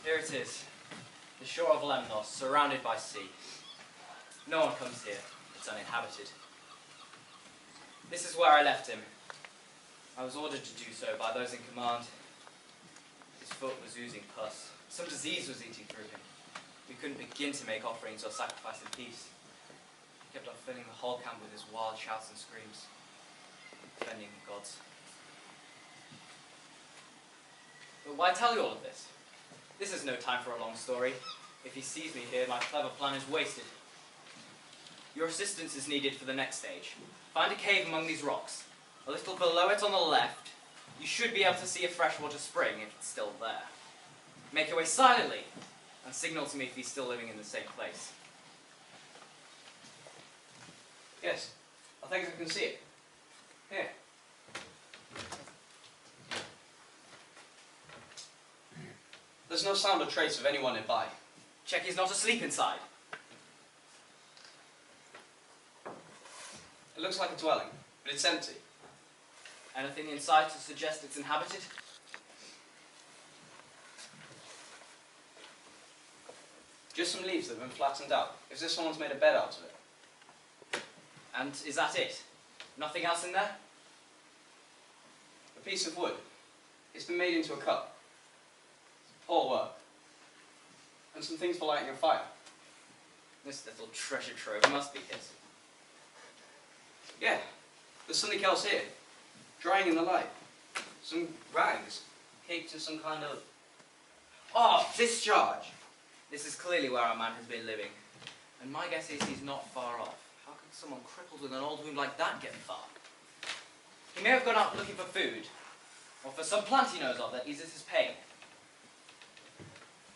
Here it is, the shore of Lemnos, surrounded by sea. No one comes here, it's uninhabited. This is where I left him. I was ordered to do so by those in command. His foot was oozing pus. Some disease was eating through him. We couldn't begin to make offerings or sacrifice in peace. He kept on filling the whole camp with his wild shouts and screams, offending the gods. But why tell you all of this? This is no time for a long story. If he sees me here, my clever plan is wasted. Your assistance is needed for the next stage. Find a cave among these rocks. A little below it on the left, you should be able to see a freshwater spring if it's still there. Make your way silently and signal to me if he's still living in the same place. Yes, I think I can see it. Here. There's no sound or trace of anyone nearby. Check he's not asleep inside. It looks like a dwelling, but it's empty. Anything inside to suggest it's inhabited? Just some leaves that have been flattened out, as if someone's made a bed out of it. And is that it? Nothing else in there? A piece of wood. It's been made into a cup. Poor work. And some things for lighting a fire. This little treasure trove must be his. Yeah, there's something else here. Drying in the light. Some rags, caked in some kind of... Oh, discharge! This is clearly where our man has been living. And my guess is he's not far off. How could someone crippled with an old wound like that get far? He may have gone out looking for food, or for some plant he knows of that eases his pain.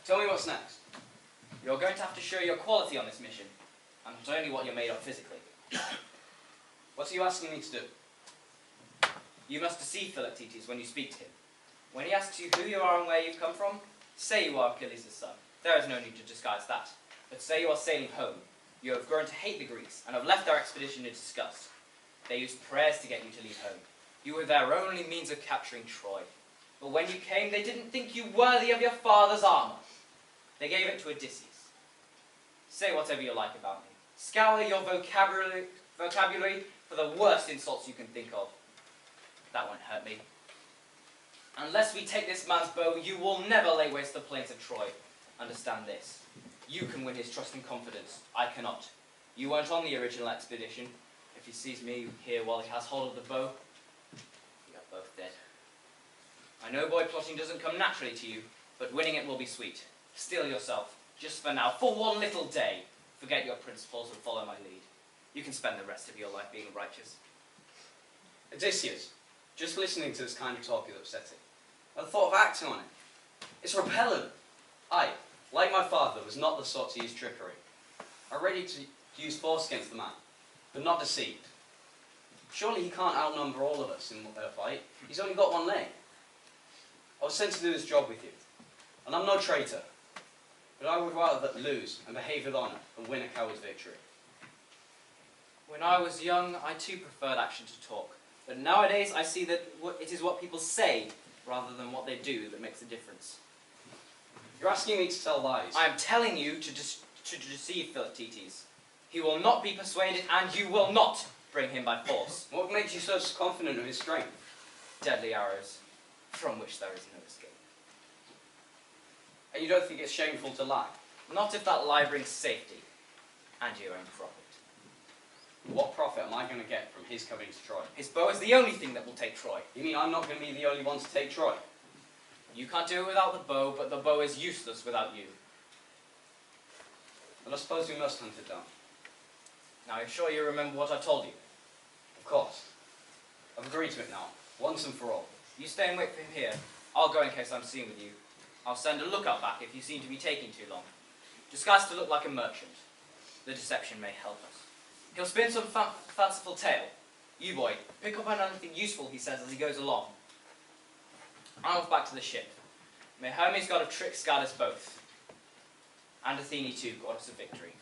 Tell me what's next. You're going to have to show your quality on this mission, and not only what you're made of physically. What are you asking me to do? You must deceive Philoctetes when you speak to him. When he asks you who you are and where you've come from, say you are Achilles' son. There is no need to disguise that. But say you are sailing home. You have grown to hate the Greeks, and have left our expedition in disgust. They used prayers to get you to leave home. You were their only means of capturing Troy. But when you came, they didn't think you worthy of your father's armour. They gave it to Odysseus. Say whatever you like about me. Scour your vocabulary for the worst insults you can think of. That won't hurt me. Unless we take this man's bow, you will never lay waste the plains of Troy. Understand this. You can win his trust and confidence. I cannot. You weren't on the original expedition. If he sees me here while he has hold of the bow, we are both dead. I know boy plotting doesn't come naturally to you, but winning it will be sweet. Steel yourself, just for now, for one little day. Forget your principles and follow my lead. You can spend the rest of your life being righteous. Odysseus, just listening to this kind of talk is upsetting. I thought of acting on it. It's repellent. I, like my father, was not the sort to use trickery. I'm ready to use force against the man, but not deceived. Surely he can't outnumber all of us in a fight. He's only got one leg. I was sent to do this job with you, and I'm no traitor. But I would rather lose and behave with honour than win a coward's victory. When I was young, I too preferred action to talk. But nowadays, I see that it is what people say, rather than what they do, that makes a difference. You're asking me to tell lies. I am telling you to deceive Philoctetes. He will not be persuaded, and you will not bring him by force. What makes you so confident of his strength? Deadly arrows, from which there is no escape. And you don't think it's shameful to lie? Not if that lie brings safety, and your own profit. What profit am I going to get from his coming to Troy? His bow is the only thing that will take Troy. You mean I'm not going to be the only one to take Troy? You can't do it without the bow, but the bow is useless without you. Well, I suppose we must hunt it down. Now, are you sure you remember what I told you? Of course. I've agreed to it now, once and for all. You stay and wait for him here. I'll go in case I'm seen with you. I'll send a lookout back if you seem to be taking too long. Disguise to look like a merchant. The deception may help us. He'll spin some fanciful tale. You, boy, pick up on anything useful he says as he goes along. I'm off back to the ship. May Hermes, god of tricks, guide us both. And Athene too, goddess of victory.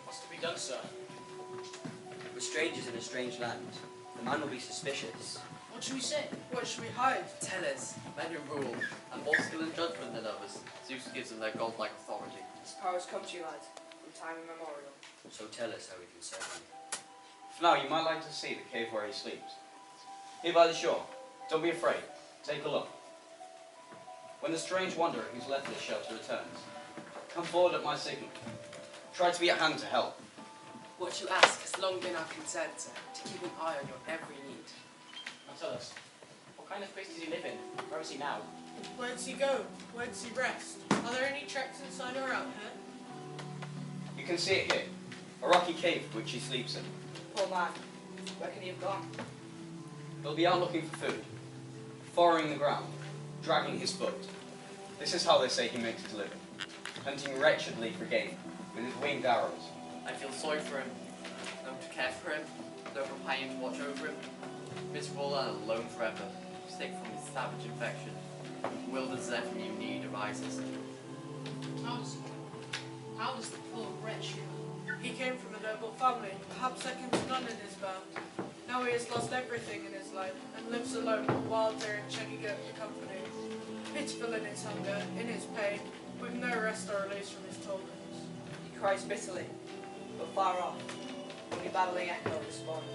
What's to be done, sir? We're strangers in a strange land. The man will be suspicious. What What should we say? What should we hide? Tell us, men who rule, and more skill and judgment than others. Zeus gives them their godlike authority. His powers come to you, lad, from time immemorial. So tell us how we can serve him. For now, you might like to see the cave where he sleeps. Here by the shore. Don't be afraid. Take a look. When the strange wanderer who's left this shelter returns, come forward at my signal. Try to be at hand to help. What you ask has long been our concern, sir, to keep an eye on your every need. Now tell us, what kind of place does he live in? Where is he now? Where does he go? Where does he rest? Are there any tracks inside or out here? You can see it here. A rocky cave which he sleeps in. Poor man. Where can he have gone? He'll be out looking for food, furrowing the ground, dragging his foot. This is how they say he makes his living, hunting wretchedly for game, with his winged arrows. I feel sorry for him. No one to care for him, no companion to watch over him. Miserable and alone forever, sick from his savage infection. Will the Zeph you need arises. How does the poor wretch feel? He came from a noble family, perhaps second to none in his band. Now he has lost everything in his life, and lives alone, wild deer and shaggy goat to company. Pitiful in his hunger, in his pain, with no rest or release from his torments. He cries bitterly, but far off, only babbling echo responds.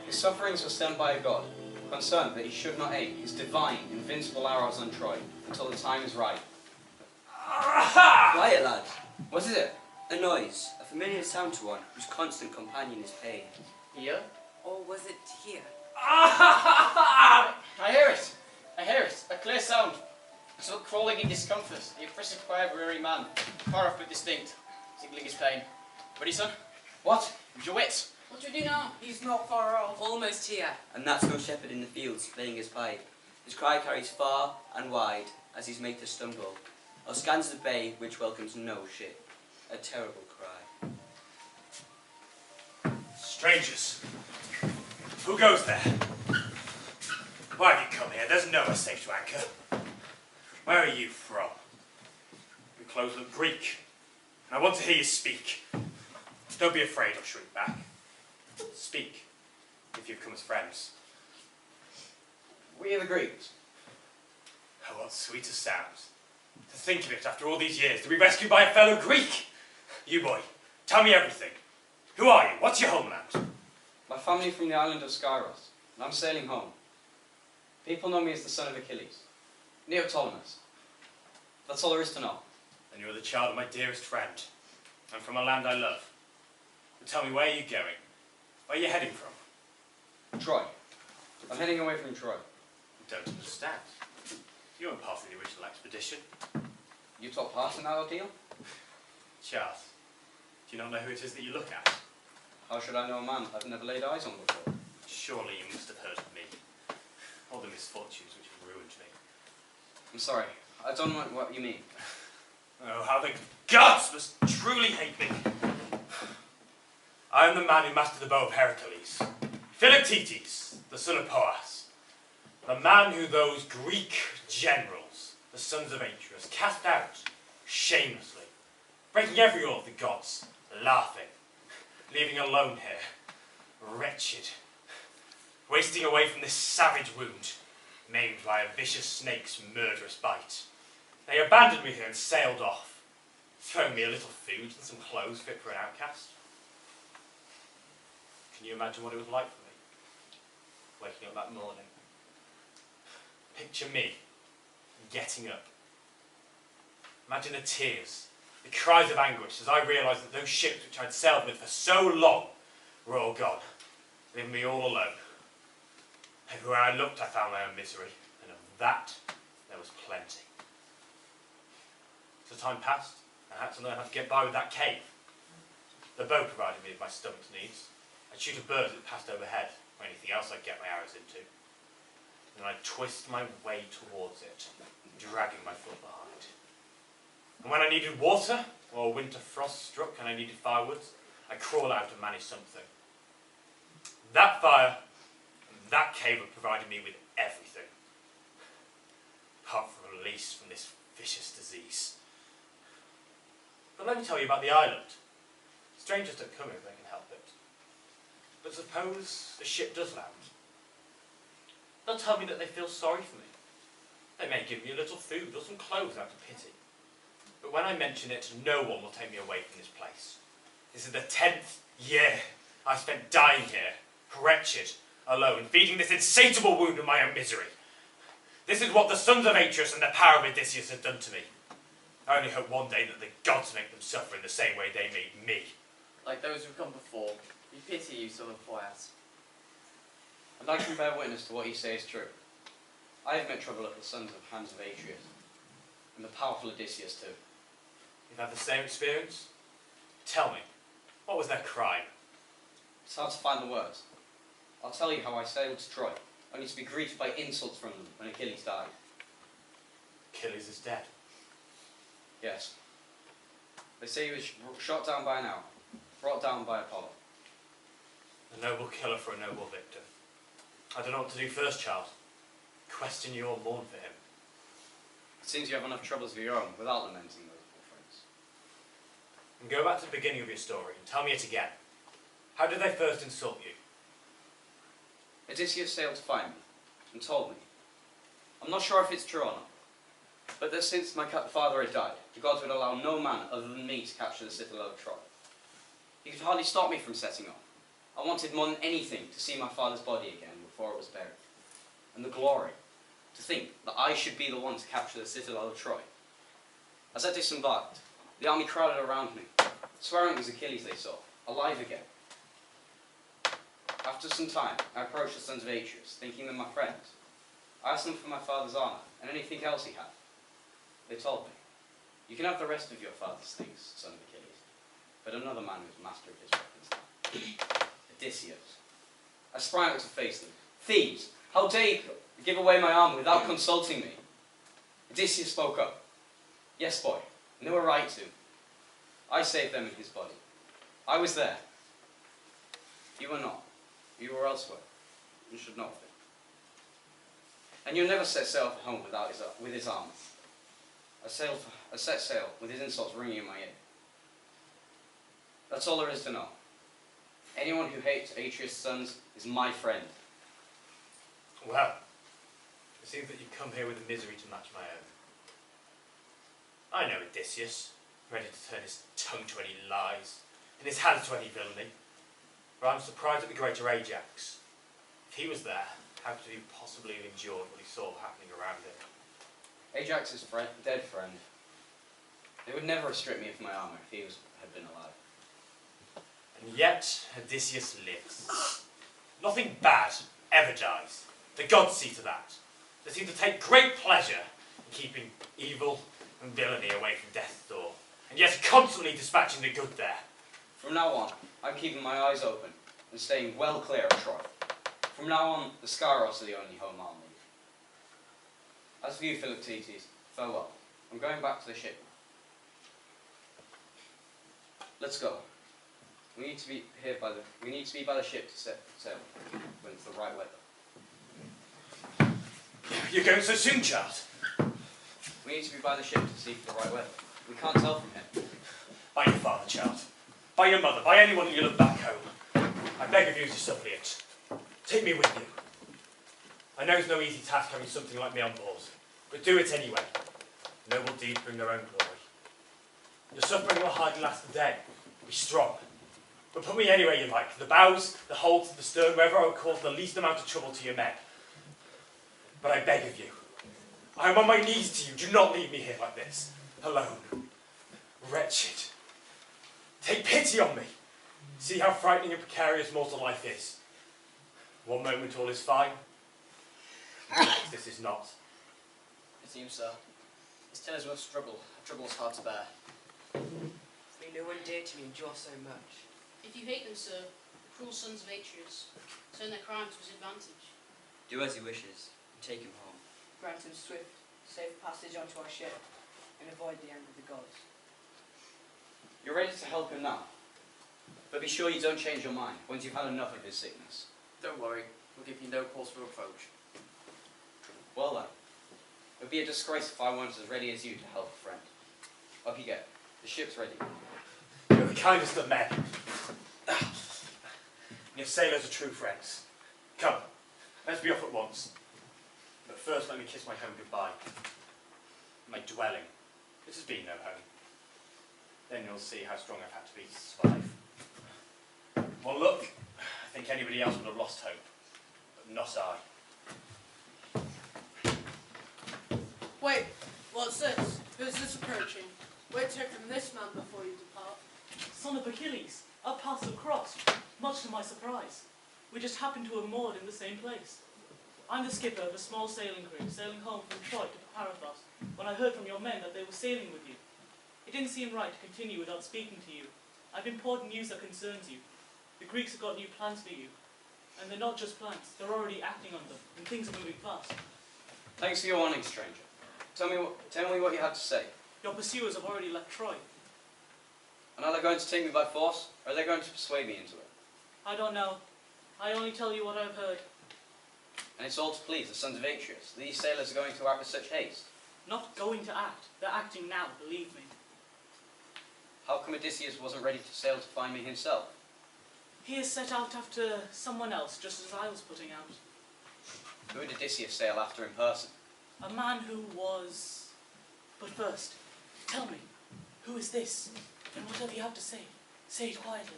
His sufferings were stemmed by a god, concerned that he should not aim his divine, invincible arrows on Troy until the time is right. Quiet, lad. What is it? A noise, a familiar sound to one whose constant companion is pain. Here? Or was it here? I hear it! I hear it! A clear sound. So crawling in discomfort, the oppressive cry of a weary man, far off but distinct, signaling his pain. Ready, son? What? Use your wits! What do we do now? He's not far off. Almost here. And that's no shepherd in the fields playing his pipe. His cry carries far and wide as he's made to stumble, or scans the bay which welcomes no ship. A terrible cry. Strangers, who goes there? Why have you come here? There's nowhere safe to anchor. Where are you from? Your clothes look Greek, and I want to hear you speak. Don't be afraid or shrink back. Speak, if you've come as friends. We are the Greeks. Oh, what sweeter sounds. To think of it, after all these years, to be rescued by a fellow Greek. You boy, tell me everything. Who are you? What's your homeland? My family from the island of Skyros, and I'm sailing home. People know me as the son of Achilles, Neoptolemus. That's all there is to know. And you're the child of my dearest friend, and from a land I love. But tell me, where are you going? Where are you heading from? Troy. I'm heading away from Troy. I don't understand. You weren't part of the original expedition. You took part in that ordeal? Charles, do you not know who it is that you look at? How should I know a man I've never laid eyes on before? Surely you must have heard of me. All the misfortunes which have ruined me. I'm sorry. I don't know what you mean. Oh, how the gods must truly hate me. I am the man who mastered the bow of Heracles. Philoctetes, the son of Poas. The man who those Greek generals, the sons of Atreus, cast out shamelessly, breaking every law of the gods, laughing, leaving alone here, wretched, wasting away from this savage wound, maimed by a vicious snake's murderous bite. They abandoned me here and sailed off, throwing me a little food and some clothes fit for an outcast. Can you imagine what it was like for me, waking up that morning? Picture me getting up. Imagine the tears, the cries of anguish as I realised that those ships which I'd sailed with for so long were all gone, leaving me all alone. Everywhere I looked I found my own misery, and of that there was plenty. So time passed, and I had to learn how to get by with that cave. The bow provided me with my stomach's needs. I'd shoot a bird that passed overhead, or anything else I'd get my arrows into. And then I'd twist my way towards it, dragging my foot behind. And when I needed water, or winter frost struck and I needed firewood, I'd crawl out and manage something. That fire and that cave had provided me with everything, apart from release from this vicious disease. But let me tell you about the island. Strangers don't come if they can help it. But suppose the ship does land. They'll tell me that they feel sorry for me. They may give me a little food or some clothes out of pity. But when I mention it, no one will take me away from this place. This is the 10th year I've spent dying here, wretched, alone, feeding this insatiable wound of my own misery. This is what the sons of Atreus and the power of Odysseus have done to me. I only hope one day that the gods make them suffer in the same way they made me. Like those who've come before, we pity you, son of Poias. And I can bear witness to what you say is true. I have met trouble at the sons of hands of Atreus, and the powerful Odysseus too. You've had the same experience? Tell me, what was their crime? It's hard to find the words. I'll tell you how I sailed to Troy, only to be greeted by insults from them when Achilles died. Achilles is dead. Yes. They say he was shot down by an arrow, brought down by Apollo. A noble killer for a noble victor. I don't know what to do first, child. Question you or mourn for him. It seems you have enough troubles of your own without lamenting those poor friends. And go back to the beginning of your story and tell me it again. How did they first insult you? Odysseus sailed to find me and told me. I'm not sure if it's true or not, but that since my father had died, the gods would allow no man other than me to capture the citadel of Troy. He could hardly stop me from setting off. I wanted more than anything to see my father's body again before it was buried. And the glory, to think that I should be the one to capture the citadel of Troy. As I disembarked, the army crowded around me, swearing it was Achilles they saw, alive again. After some time, I approached the sons of Atreus, thinking them my friends. I asked them for my father's armour and anything else he had. They told me, you can have the rest of your father's things, son of Achilles, but another man was master of his weapons now. Odysseus. I sprang out to face them. Thieves! How dare you give away my armour without consulting me? Odysseus spoke up. Yes, boy, and they were right to. I saved them in his body. I was there. You were not. You were elsewhere. You should know of it. And you'll never set sail for home with his armour. I set sail with his insults ringing in my ear. That's all there is to know. Anyone who hates Atreus' sons is my friend. Well, it seems that you come here with a misery to match my own. I know Odysseus, ready to turn his tongue to any lies, and his hands to any villainy. But I'm surprised at the greater Ajax. If he was there, how could he possibly have endured what he saw happening around him? Ajax's dead friend. They would never have stripped me of my armour if he had been alive. And yet, Odysseus lives. Nothing bad ever dies. The gods see to that. They seem to take great pleasure in keeping evil and villainy away from death's door, and yet constantly dispatching the good there. From now on, I'm keeping my eyes open and staying well clear of Troy. From now on, the Skyros are the only home I'll leave. As for you, Philoctetes, farewell. I'm going back to the ship. Let's go. We need to be by the ship to set sail when it's the right weather. You're going so soon, child? We need to be by the ship to see for the right weather. We can't tell from here. By your father, child. By your mother. By anyone that you love back home. I beg of you as a suppliant. Take me with you. I know it's no easy task having something like me on board, but do it anyway. Noble deeds bring their own glory. Your suffering will hardly last a day. Be strong. But put me anywhere you like. The bows, the holds, the stern, wherever I would cause the least amount of trouble to your men. But I beg of you. I am on my knees to you. Do not leave me here like this. Alone. Wretched. Take pity on me. See how frightening and precarious mortal life is. One moment all is fine. Next this is not. It seems so. It's tales of struggle. Trouble is hard to bear. May no one dare to endure so much. If you hate them, sir, the cruel sons of Atreus, turn their crime to his advantage. Do as he wishes, and take him home. Grant him swift, safe passage onto our ship, and avoid the anger of the gods. You're ready to help him now. But be sure you don't change your mind once you've had enough of his sickness. Don't worry, we'll give you no cause for reproach. Well then, it would be a disgrace if I weren't as ready as you to help a friend. Up you get. The ship's ready. You're the kindest of men. And your sailors are true friends. Come, let's be off at once. first let me kiss my home goodbye. My dwelling. It has been no home. Then you'll see how strong I've had to be to survive. Well, look, I think anybody else would have lost hope, but not I. Wait, what's this? Who's this approaching? Wait to hear from this man before you depart. Son of Achilles, our paths have crossed, much to my surprise. We just happened to have moored in the same place. I'm the skipper of a small sailing crew, sailing home from Troy to Parathos, when I heard from your men that they were sailing with you. It didn't seem right to continue without speaking to you. I've important news that concerns you. The Greeks have got new plans for you. And they're not just plans, they're already acting on them, and things are moving fast. Thanks for your warning, stranger. Tell me what you have to say. Your pursuers have already left Troy. And are they going to take me by force, or are they going to persuade me into it? I don't know. I only tell you what I've heard. And it's all to please the sons of Atreus. These sailors are going to act with such haste. Not going to act. They're acting now, believe me. How come Odysseus wasn't ready to sail to find me himself? He has set out after someone else, just as I was putting out. Who did Odysseus sail after in person? A man who was... But first, tell me, who is this? And whatever you have to say, say it quietly.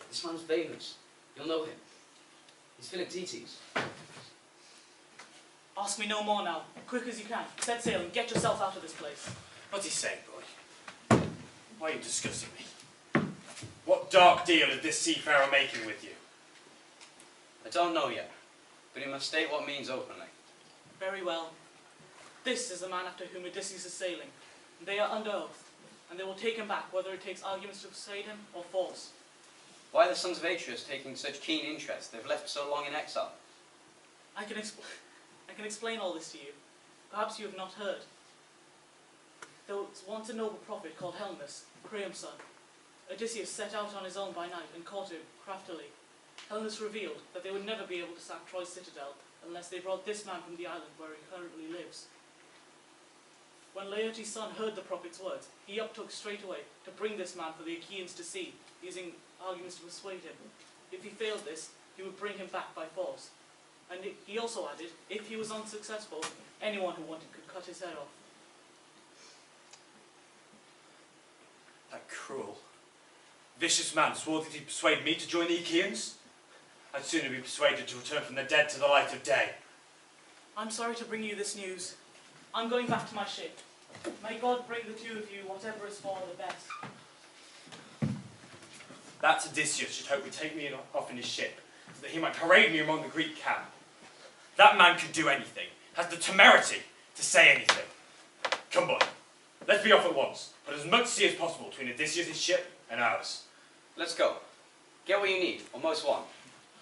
This man's famous. You'll know him. He's Philoctetes. Ask me no more now. Quick as you can. Set sail and get yourself out of this place. What's he saying, boy? Why are you discussing me? What dark deal is this seafarer making with you? I don't know yet, but he must state what means openly. Very well. This is the man after whom Odysseus is sailing. They are under oath, and they will take him back, whether it takes arguments to persuade him or force. Why are the sons of Atreus taking such keen interest? They've left so long in exile. I can explain all this to you. Perhaps you have not heard. There was once a noble prophet called Helenus, Priam's son. Odysseus set out on his own by night and caught him craftily. Helenus revealed that they would never be able to sack Troy's citadel unless they brought this man from the island where he currently lives. When Laertes' son heard the prophet's words, he uptook straight away to bring this man for the Achaeans to see, using arguments to persuade him. If he failed this, he would bring him back by force. And he also added, if he was unsuccessful, anyone who wanted could cut his head off. That cruel, vicious man swore that he'd persuade me to join the Achaeans. I'd sooner be persuaded to return from the dead to the light of day. I'm sorry to bring you this news. I'm going back to my ship. May God bring the two of you whatever is for the best. That Odysseus should hope would take me off in his ship, so that he might parade me among the Greek camp. That man can do anything, has the temerity to say anything. Come, boy, let's be off at once. Put as much sea as possible between Odysseus' ship and ours. Let's go. Get what you need, almost one.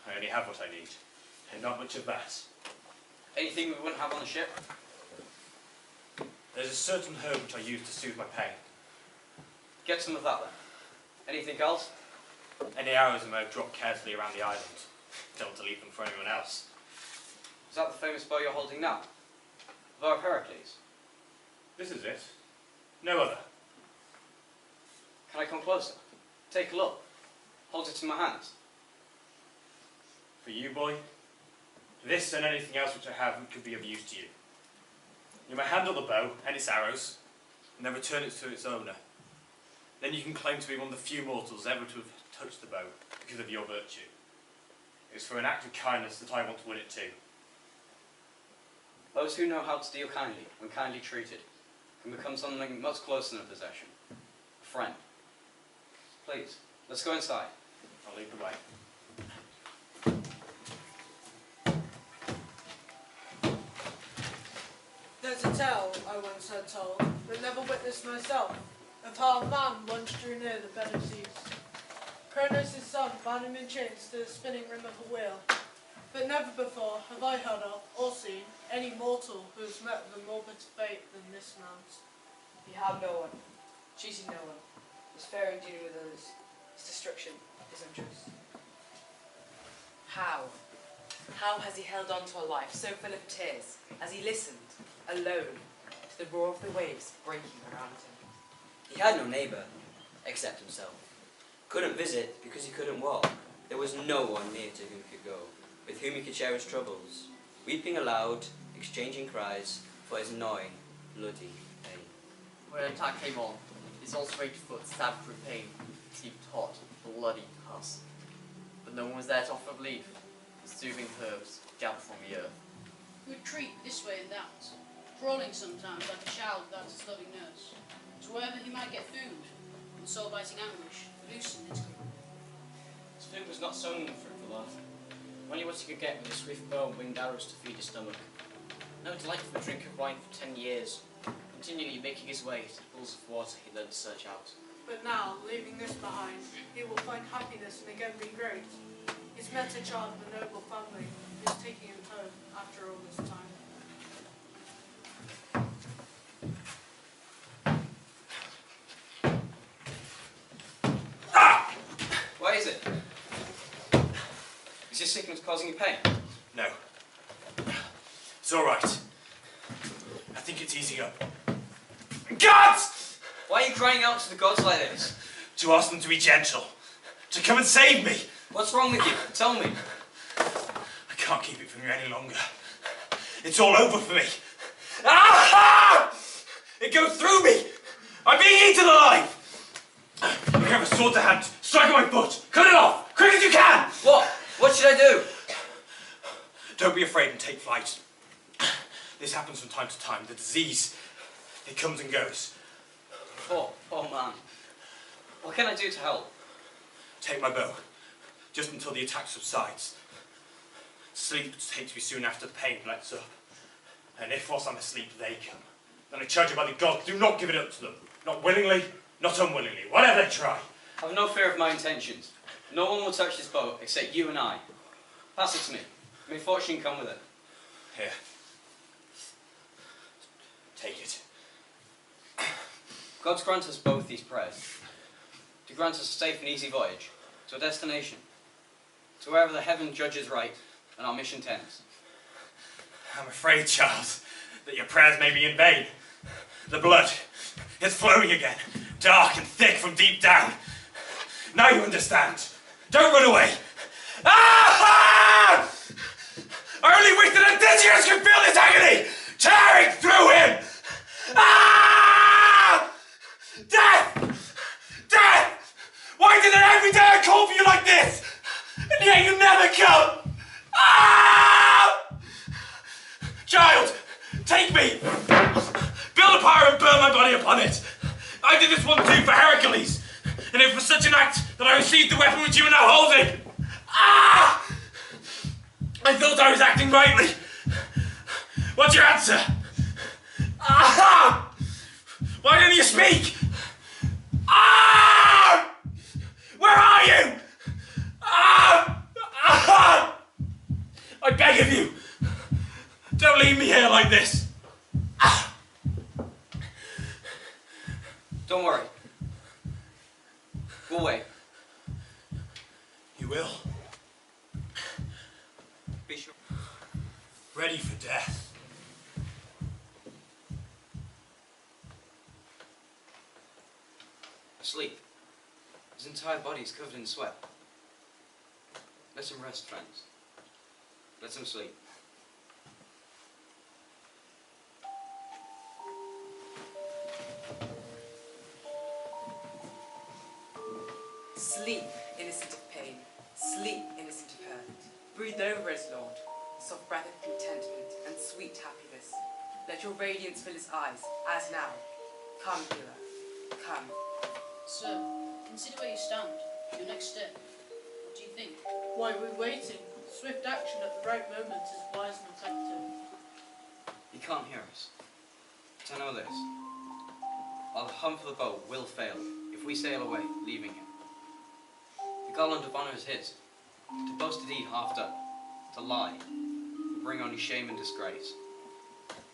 I only have what I need, and not much of that. Anything we wouldn't have on the ship? There's a certain herb which I use to soothe my pain. Get some of that then. Anything else? Any arrows I may have dropped carefully around the island. Don't want to leave them for anyone else. Is that the famous bow you're holding now? The bow of Heracles? This is it. No other. Can I come closer? Take a look. Hold it in my hands. For you, boy, this and anything else which I have could be of use to you. You may handle the bow and its arrows, and then return it to its owner. Then you can claim to be one of the few mortals ever to have touched the bow because of your virtue. It is for an act of kindness that I want to win it too. Those who know how to deal kindly, when kindly treated, can become something much closer than a possession. A friend. Please, let's go inside. I'll lead the way. There's a tale I once heard told, but never witnessed myself, of how a man once drew near the bed of Zeus. Cronos' son bound him in chains to the spinning rim of a wheel, but never before have I heard of or seen any mortal who has met with a more bitter fate than this man's. He harmed no one, cheated no one, was fair in dealing with others. His destruction is unjust. How? How has he held on to a life so full of tears as he listened, alone, to the roar of the waves breaking around him? He had no neighbour, except himself. Couldn't visit because he couldn't walk. There was no one near to whom he could go, with whom he could share his troubles. Weeping aloud, exchanging cries for his gnawing, bloody pain. When an attack came on, his ulcerated foot stabbed through pain, seeped hot, bloody pus. But no one was there to offer relief. The soothing herbs gathered from the earth. He would treat this way and that, crawling sometimes like a child without his loving nurse, to wherever he might get food, and soul-biting anguish loosened his grip. His food was not sown in the fruitful earth. Only what he could get with his swift bow and winged arrows to feed his stomach. No delightful drink of wine for 10 years, continually making his way to pools of water he learned to search out. But now, leaving this behind, he will find happiness and again be great. He's met a child of a noble family, who is taking him home after all this time. What is it? Is your sickness causing you pain? No. It's all right. I think it's easing up. Gods! Why are you crying out to the gods like this? To ask them to be gentle. To come and save me. What's wrong with you? Tell me. I can't keep it from you any longer. It's all over for me. Ah! It goes through me. I'm being eaten alive. You have a sword to hand. Strike at my foot. Cut it off. Quick as you can. What? What should I do? Don't be afraid and take flight. This happens from time to time. The disease, it comes and goes. Poor man. What can I do to help? Take my bow, just until the attack subsides. Sleep takes me soon after the pain lets up. And if whilst I'm asleep they come, then I charge you by the gods, do not give it up to them. Not willingly, not unwillingly, whatever they try. I have no fear of my intentions. No one will touch this bow except you and I. Pass it to me. May fortune come with it. Here. Take it. Gods grant us both these prayers. To grant us a safe and easy voyage, to a destination, to wherever the heaven judges right, and our mission tends. I'm afraid, Charles, that your prayers may be in vain. The blood is flowing again, dark and thick from deep down. Now you understand. Don't run away. Ah! I only wish that Odysseus could feel this agony, tearing through him. Ah! Death! Death! Why did it every day I call for you like this? And yet you never come! Ah! Child, take me! Build a pyre and burn my body upon it! I did this one too for Heracles, and it was such an act that I received the weapon which you are now holding! Ah! I thought I was acting rightly. What's your answer? Ah! Why don't you speak? Ah! Where are you? Ah! Ah! I beg of you, don't leave me here like this. Ah! Don't worry. We'll wait. You will. Be sure. Ready for death. Asleep. His entire body is covered in sweat. Let him rest, friends. Let him sleep. Sleep, innocent of pain. Sleep, innocent of hurt. Breathe over us, Lord, soft breath of contentment and sweet happiness. Let your radiance fill his eyes, as now. Come, hero. Come. Sir, consider where you stand. Your next step. What do you think? Why are we waiting? Swift action at the right moment is wise and effective. He can't hear us. But I know this. Our hunt for the bow will fail if we sail away, leaving him. The garland of honour is his. To boast a deed half done, to lie, will bring only shame and disgrace.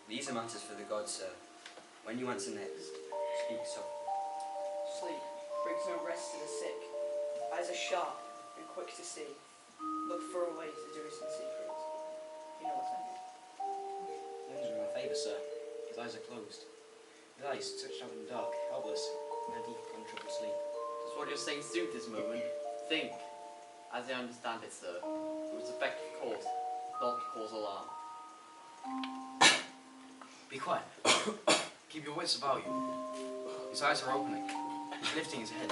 These are matters for the gods, sir. When you answer next, speak softly. Sleep brings no rest to the sick. Eyes are sharp and quick to see. Look for a way to do it in secret. You know what I mean. Those are in my favour, sir. His eyes are closed. His eyes touched out in the dark, helpless, and deep untroubled sleep. Does what you're saying suit this moment? Think. As I understand it, sir, it was effective cause, not cause alarm. Be quiet. Keep your wits about you. His eyes are opening. He's lifting his head.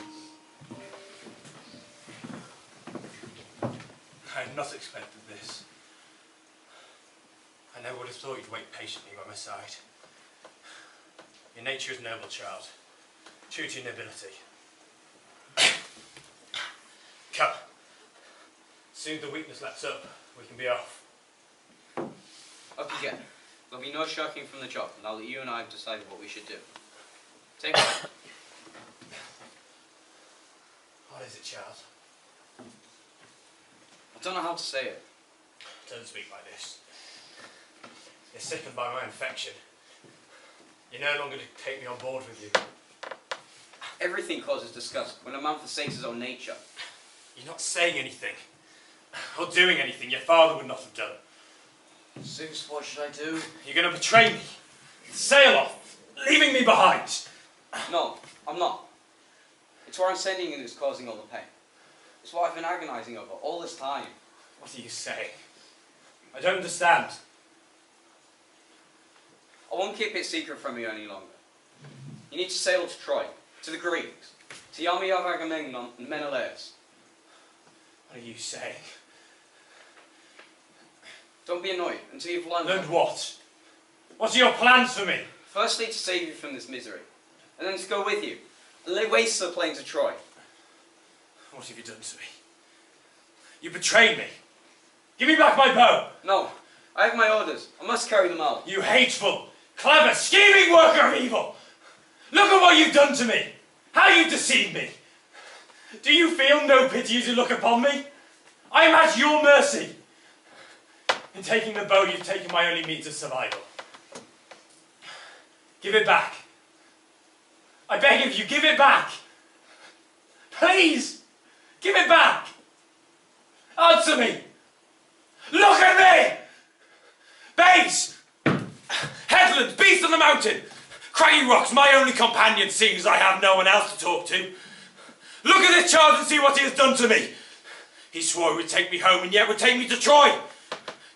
I had not expected this. I never would have thought you'd wait patiently by my side. Your nature is noble, child. True to your nobility. Come. Soon the weakness lets up. We can be off. Up you get. There'll be no shirking from the job, now that you and I have decided what we should do. Take it. What is it, child? I don't know how to say it. Don't speak like this. You're sickened by my infection. You're no longer to take me on board with you. Everything causes disgust when a man forsakes his own nature. You're not saying anything. Or doing anything your father would not have done. Zeus, what should I do? You're going to betray me. Sail off, leaving me behind. No, I'm not. It's where I'm sending you that's causing all the pain. It's what I've been agonising over all this time. What are you saying? I don't understand. I won't keep it secret from you any longer. You need to sail to Troy, to the Greeks, to the army of Agamemnon and Menelaus. What are you saying? Don't be annoyed until you've learned. Learned what? What are your plans for me? Firstly, to save you from this misery, and then to go with you and lay waste to the plains of Troy. What have you done to me? You betrayed me. Give me back my bow. No, I have my orders. I must carry them out. You hateful, clever, scheming worker of evil. Look at what you've done to me. How you deceived me. Do you feel no pity as you look upon me? I am at your mercy. In taking the bow, you've taken my only means of survival. Give it back. I beg of you, give it back. Please, give it back. Answer me. Look at me. Babes, headlands, beasts of the mountain, craggy rocks, my only companion, seeing as I have no one else to talk to. Look at this child and see what he has done to me. He swore he would take me home and yet would take me to Troy.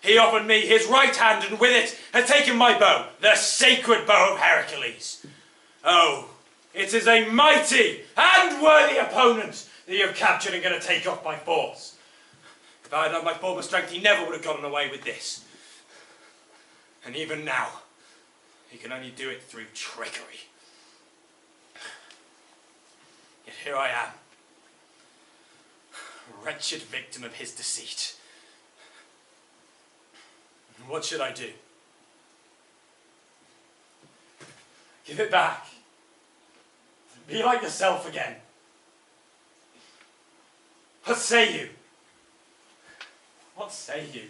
He offered me his right hand and with it had taken my bow, the sacred bow of Heracles. Oh, it is a mighty and worthy opponent that you have captured and going to take off by force. If I had known my former strength, he never would have gotten away with this. And even now, he can only do it through trickery. Yet here I am, a wretched victim of his deceit. What should I do? Give it back. Be like yourself again. What say you? What say you?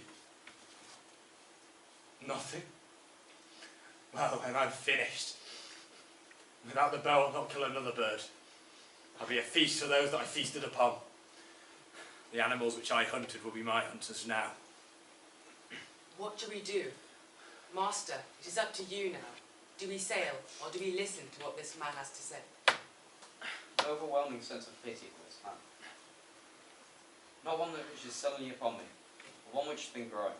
Nothing? Well, then I'm finished. Without the bow, I'll not kill another bird. I'll be a feast for those that I feasted upon. The animals which I hunted will be my hunters now. What do we do? Master, it is up to you now. Do we sail, or do we listen to what this man has to say? An overwhelming sense of pity for this man. Not one which is suddenly upon me, but one which has been growing.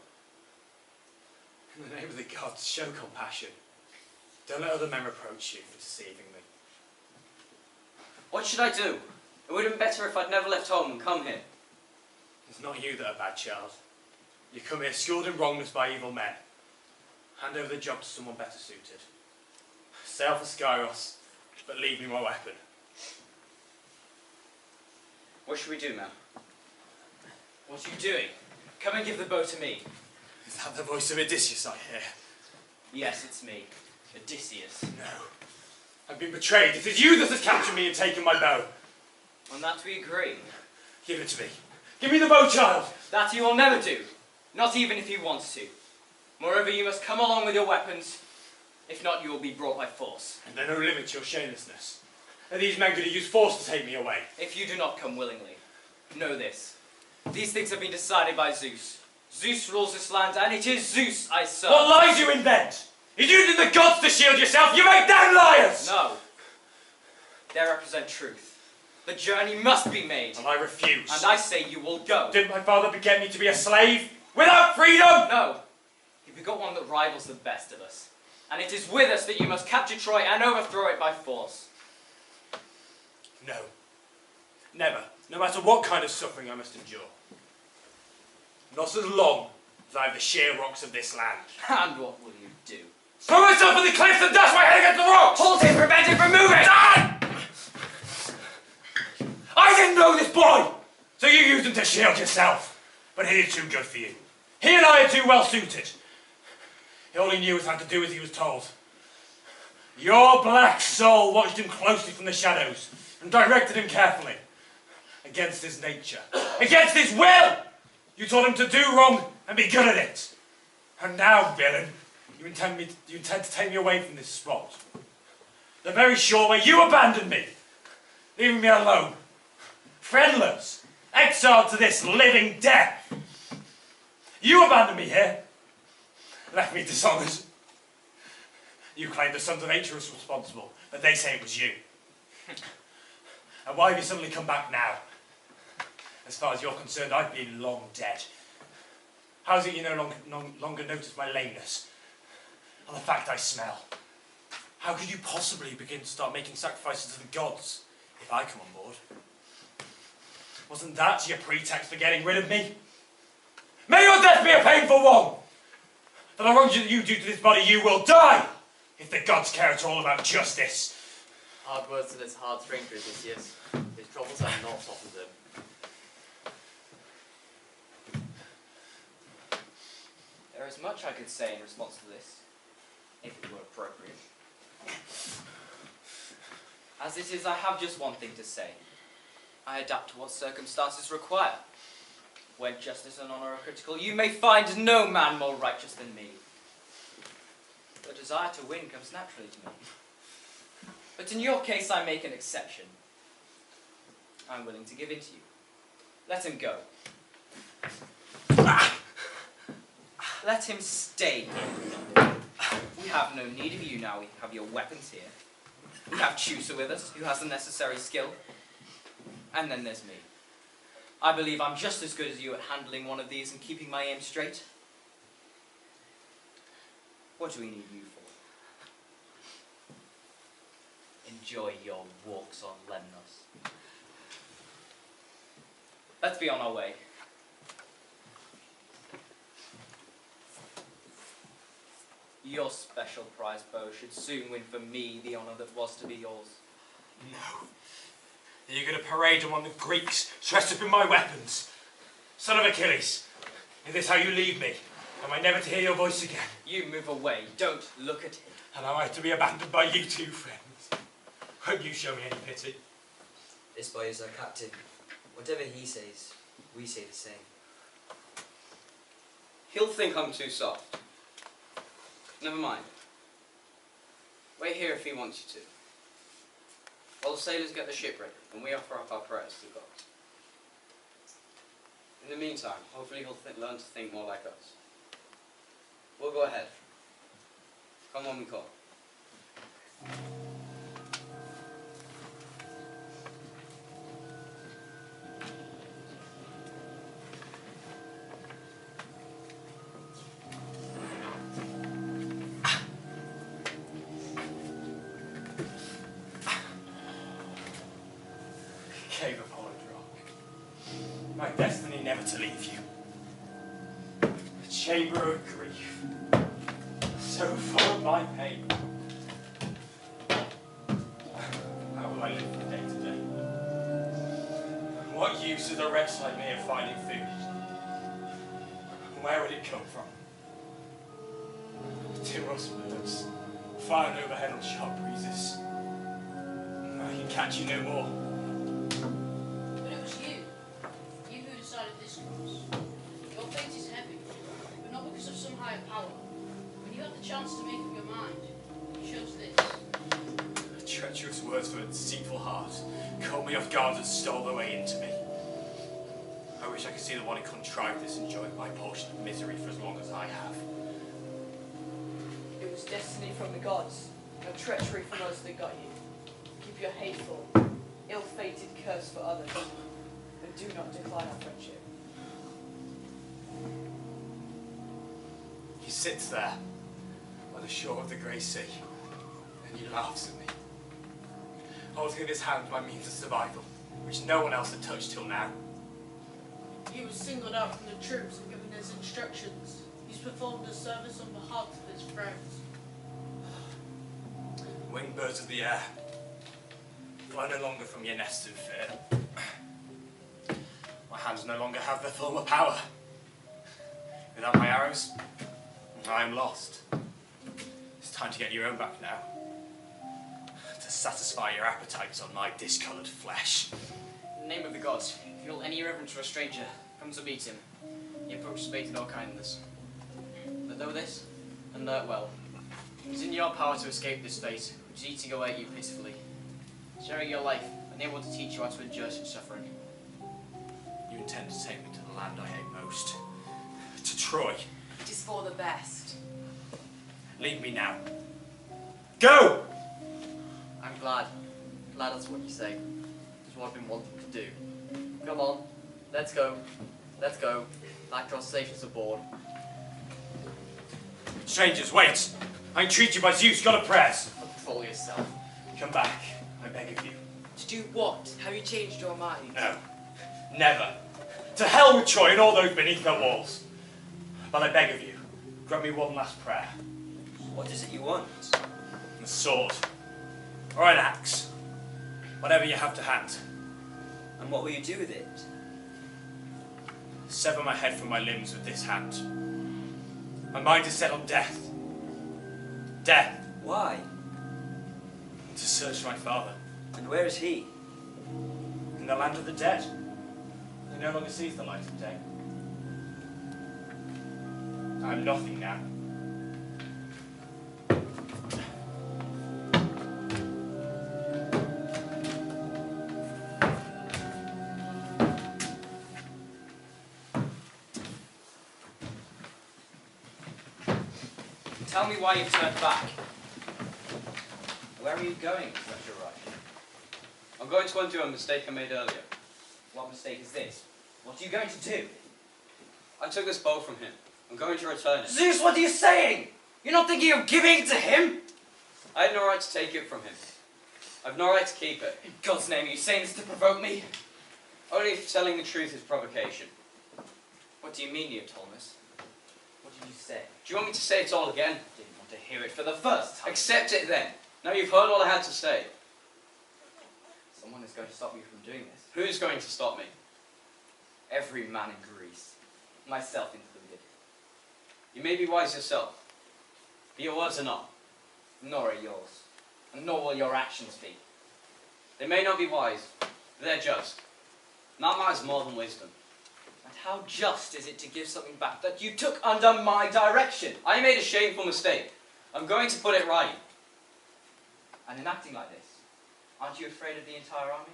In the name of the gods, show compassion. Don't let other men reproach you for deceiving me. What should I do? It would have been better if I'd never left home and come here. It's not you that are bad, child. You come here schooled in wrongness by evil men. Hand over the job to someone better suited. Sail for Skyros, but leave me my weapon. What should we do now? What are you doing? Come and give the bow to me. Is that the voice of Odysseus I hear? Yes, it's me. Odysseus. No. I've been betrayed. It is you that has captured me and taken my bow. On that we agree. Give it to me. Give me the bow, child. That you will never do. Not even if you want to. Moreover, you must come along with your weapons. If not, you will be brought by force. And there are no limit to your shamelessness. Are these men going to use force to take me away? If you do not come willingly, know this. These things have been decided by Zeus. Zeus rules this land, and it is Zeus I serve. What lies you invent? If you did the gods to shield yourself, you make them liars! No. They represent truth. The journey must be made. And I refuse. And I say you will go. Did my father beget me to be a slave? Without freedom? No. He begot one that rivals the best of us. And it is with us that you must capture Troy and overthrow it by force. No. Never. No matter what kind of suffering I must endure. Not as long as I have the sheer rocks of this land. And what will you do? Throw myself on the cliffs and dash my head against the rocks! Hold him, prevent him from moving! Die! I didn't know this boy! So you used him to shield yourself. But he is too good for you. He and I are too well suited. All he knew was how to do as he was told. Your black soul watched him closely from the shadows and directed him carefully. Against his nature. Against his will! You taught him to do wrong and be good at it. And now, villain, you intend to take me away from this spot. The very shore where you abandoned me. Leaving me alone. Friendless. Exiled to this living death. You abandoned me here. Left me dishonoured. You claim the sons of nature was responsible, but they say it was you. And why have you suddenly come back now? As far as you're concerned, I've been long dead. How is it you no longer notice my lameness? Or the fact I smell? How could you possibly begin to start making sacrifices to the gods if I come on board? Wasn't that your pretext for getting rid of me? May your death be a painful one! For the wrongs that you do to this body, you will die! If the gods care at all about justice. Hard words to this hard drinker, Odysseus. His troubles have not softened him. There is much I could say in response to this, if it were appropriate. As it is, I have just one thing to say. I adapt to what circumstances require. When justice and honour are critical, you may find no man more righteous than me. The desire to win comes naturally to me. But in your case, I make an exception. I'm willing to give in to you. Let him go. Let him stay here. We have no need of you now. We have your weapons here. We have Chusa with us, who has the necessary skill. And then there's me. I believe I'm just as good as you at handling one of these and keeping my aim straight. What do we need you for? Enjoy your walks on Lemnos. Let's be on our way. Your special prize bow should soon win for me the honour that was to be yours. No. Are you going to parade among the Greeks, dressed up in my weapons? Son of Achilles, is this how you leave me? Am I never to hear your voice again? You move away, don't look at him. And am I to be abandoned by you two, friends? Won't you show me any pity? This boy is our captain. Whatever he says, we say the same. He'll think I'm too soft. Never mind. Wait here if he wants you to. While the sailors get the ship ready, and we offer up our prayers to God. In the meantime, hopefully he'll learn to think more like us. We'll go ahead. Come when we call. Cave of Hollowed Rock. My destiny never to leave you. A chamber of grief. So full of my pain. How will I live from day to day? What use is a wretch like me of finding food? Where would it come from? Timorous birds, flying overhead on sharp breezes. I can catch you no more. But it was you who decided this course. Your fate is heavy, but not because of some higher power. When you had the chance to make up your mind, you chose this. Treacherous words from a deceitful heart caught me off guard and stole their way into me. I wish I could see the one who contrived this enjoying my portion of misery for as long as I have. It was destiny from the gods, no treachery from us that got you. Keep your hateful, ill-fated curse for others, and do not decline our friendship. He sits there, by the the shore of the grey sea, and he laughs at me, holding in his hand my means of survival, which no one else had touched till now. He was singled out from the troops and given his instructions. He's performed a service on behalf of his friends. Winged birds of the air, fly no longer from your nest in fear. My hands no longer have their former power. Without my arrows, I am lost. It's time to get your own back now. To satisfy your appetites on my discoloured flesh. In the name of the gods, if you feel any reverence for a stranger, come to meet him. He approaches bait in all kindness. But know this, and know it well. It is in your power to escape this fate, which is eating away at you pitifully. Sharing your life, unable to teach you how to endure such suffering. You intend to take me to the land I hate most. To Troy. It is for the best. Leave me now. Go! I'm glad. Glad that's what you say. It's what I've been wanting to do. Come on. Let's go. Let's go. Back to our stations aboard. Strangers, wait! I entreat you by Zeus, god of prayers. Control yourself. Come back, I beg of you. To do what? Have you changed your mind? No. Never. To hell with Troy and all those beneath her walls. But I beg of you, grant me one last prayer. What is it you want? A sword. Or an axe. Whatever you have to hand. And what will you do with it? Sever my head from my limbs with this hand. My mind is set on death. Death. Why? To search for my father. And where is he? In the land of the dead. He no longer sees the light of day. I am nothing now. Tell me why you've turned back. Where are you going, such a rush? I'm going to undo a mistake I made earlier. What mistake is this? What are you going to do? I took this bow from him. I'm going to return it. Zeus, what are you saying? You're not thinking of giving it to him? I had no right to take it from him. I've no right to keep it. In God's name, are you saying this to provoke me? Only if telling the truth is provocation. What do you mean, Neoptolemus? What did you say? Do you want me to say it all again? I didn't want to hear it for the first time. Accept it then. Now you've heard all I had to say. Someone is going to stop you from doing this. Who's going to stop me? Every man in Greece. Myself included. You may be wise yourself, but your words are not. Nor are yours. And nor will your actions be. They may not be wise, but they're just. And that matters more than wisdom. And how just is it to give something back that you took under my direction? I made a shameful mistake. I'm going to put it right. And in acting like this, aren't you afraid of the entire army?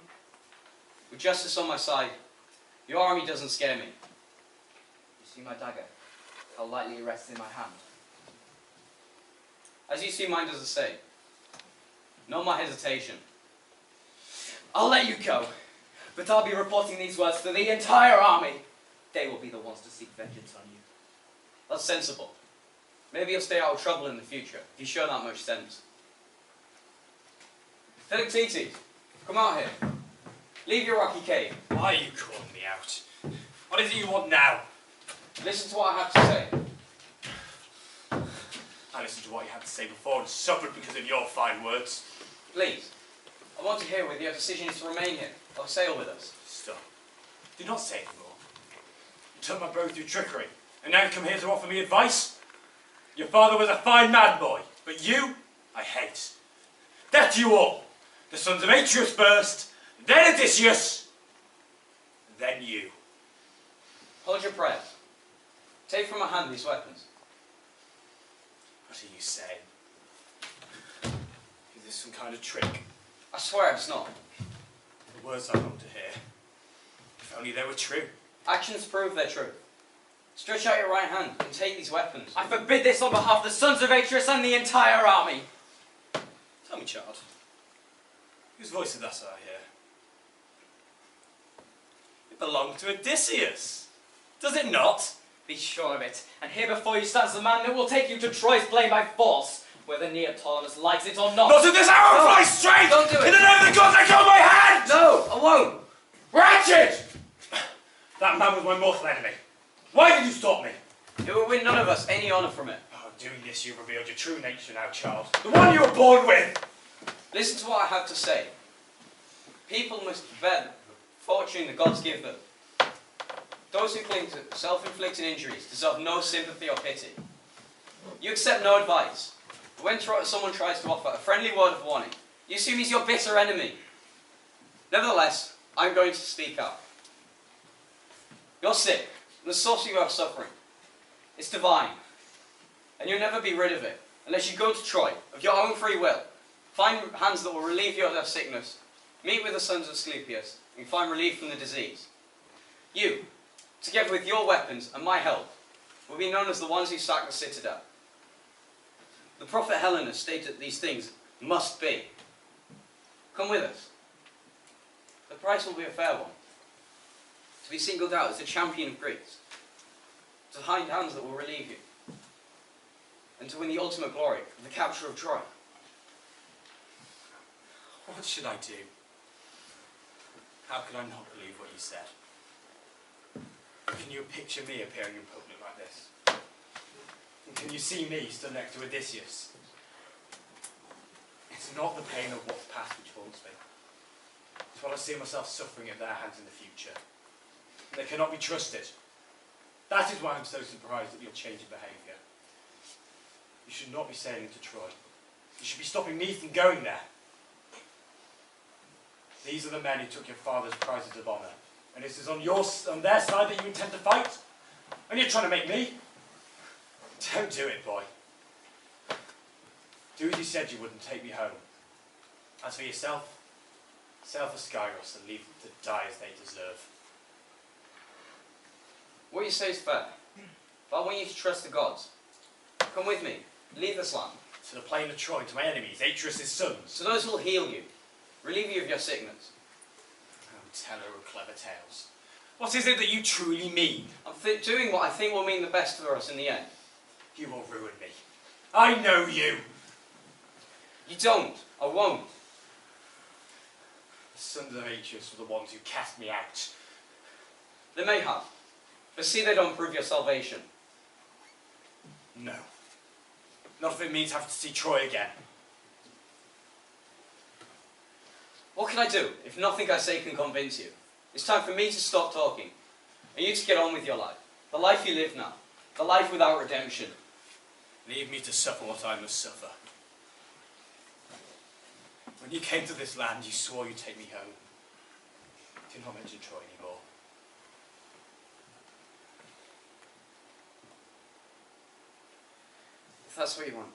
With justice on my side, your army doesn't scare me. You see my dagger? How lightly it rests in my hand. As you see, mine does the same. No more hesitation. I'll let you go, but I'll be reporting these words to the entire army. They will be the ones to seek vengeance on you. That's sensible. Maybe you'll stay out of trouble in the future, if you show that much sense. Philoctetes, come out here. Leave your rocky cave. Why are you calling me out? What is it you want now? Listen to what I have to say. I listened to what you had to say before and suffered because of your fine words. Please, I want to hear whether your decision is to remain here or sail with us. Stop. Do not say any more. You took my bow through trickery, and now you come here to offer me advice? Your father was a fine man boy, but you, I hate. Death to you all! The sons of Atreus first, then Odysseus, and then you. Hold your prayers. Take from my hand these weapons. What are you saying? Is this some kind of trick? I swear it's not. The words I long to hear. If only they were true. Actions prove they're true. Stretch out your right hand and take these weapons. I forbid this on behalf of the sons of Atreus and the entire army. Tell me, child, whose voice is that I hear? It belonged to Odysseus. Does it not? Be sure of it, and here before you stands the man that will take you to Troy's plain by force. whether Neoptolemus likes it or not. Not in this hour of my strength! Don't do it! In the name of the gods, I hold my hand! No, I won't! Wretched! That man was my mortal enemy. Why did you stop me? It will win none of us any honour from it. Oh, doing this, you revealed your true nature now, child. The one you were born with! Listen to what I have to say. People must bear the fortune the gods give them. Those who cling to self-inflicted injuries deserve no sympathy or pity. You accept no advice. But when someone tries to offer a friendly word of warning, you assume he's your bitter enemy. Nevertheless, I'm going to speak up. You're sick, and the source of your suffering. It's divine, and you'll never be rid of it unless you go to Troy of your own free will, find hands that will relieve you of their sickness, meet with the sons of Asclepius, and find relief from the disease. You, together with your weapons and my help, will be known as the ones who sacked the citadel. The prophet Helenus stated that these things must be. Come with us. The price will be a fair one. To be singled out as the champion of Greece, to find hands that will relieve you, and to win the ultimate glory of the capture of Troy. What should I do? How could I not believe what you said? Can you picture me appearing in public like this? And can you see me stood next to Odysseus? It's not the pain of what's past which haunts me. It's what I see myself suffering at their hands in the future. And they cannot be trusted. That is why I'm so surprised at your change in behaviour. You should not be sailing to Troy. You should be stopping me from going there. These are the men who took your father's prizes of honour. And it is on their side that you intend to fight? And you're trying to make me? Don't do it, boy. Do as you said you would and take me home. As for yourself, sail for Skyros and leave them to die as they deserve. What you say is fair, but I want you to trust the gods. Come with me. Leave this land. To the plain of Troy, to my enemies, Atreus' sons. To those who will heal you, relieve you of your sickness. Oh, teller of clever tales. What is it that you truly mean? I'm doing what I think will mean the best for us in the end. You will ruin me. I know you. You don't. I won't. The sons of Atreus were the ones who cast me out. They may have, but see they don't prove your salvation. No. Not if it means having to see Troy again. What can I do if nothing I say can convince you? It's time for me to stop talking, and you to get on with your life. The life you live now. The life without redemption. Leave me to suffer what I must suffer. When you came to this land, you swore you'd take me home. Do not mention Troy anymore. If that's what you want,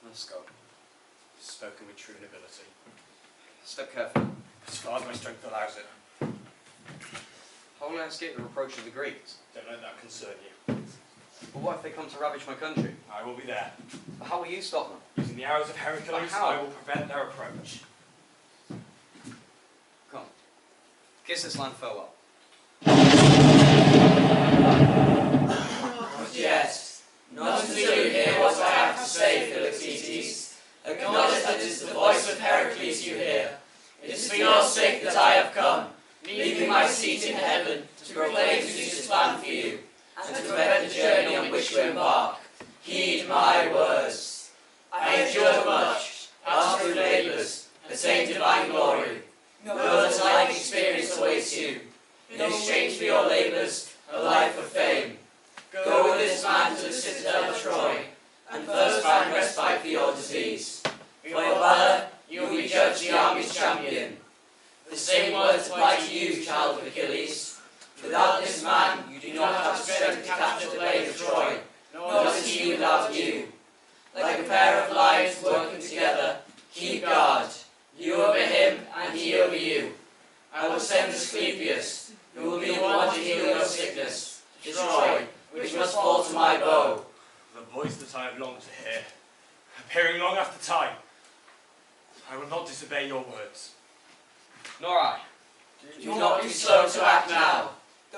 let's go. Spoken with true nobility. Step carefully. As far as my strength allows it. How will I escape the reproach of the Greeks? Don't let that concern you. But what if they come to ravage my country? I will be there. But how will you stop them? Using the arrows of Heracles, But how? I will prevent their approach. Come. Kiss this land farewell. Not yet. Not until you hear what I have to say, Philoctetes. Acknowledge that it is the voice of Heracles you hear. It is for your sake that I have come, leaving my seat in heaven to proclaim Zeus' plan for you, and to prevent the journey on which you embark. Heed my words. I have endured much, passed through labours, attained divine glory. Know that a like experience awaits you. In exchange for your labours, a life of fame. Go with this man to the citadel of Troy, and first find respite for your disease. For your valour, you will be judged the army's champion. The same words apply to you, child of Achilles. Without this man, you do not have the strength to capture the blade of Troy, nor does he without you. Like a pair of lions working together, keep guard. You over him, and he over you. I will send Asclepius, who will be the one to heal your sickness, to Troy, which must fall to my bow. The voice that I have longed to hear, appearing long after time. I will not disobey your words. Nor I. Do not be slow to act now.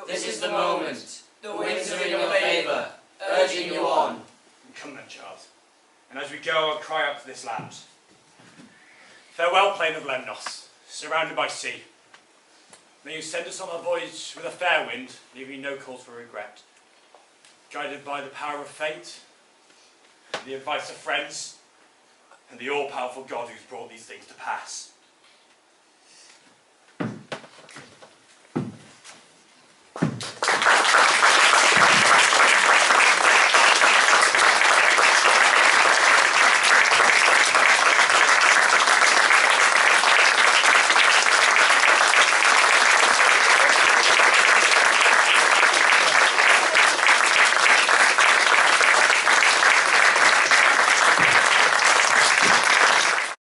This is the moment. The winds are in your favour, urging you on. Come then, child. And as we go, I'll cry out to this land. Farewell, plain of Lemnos, surrounded by sea. May you send us on our voyage with a fair wind, leaving no cause for regret. Guided by the power of fate, the advice of friends, and the all-powerful God who's brought these things to pass.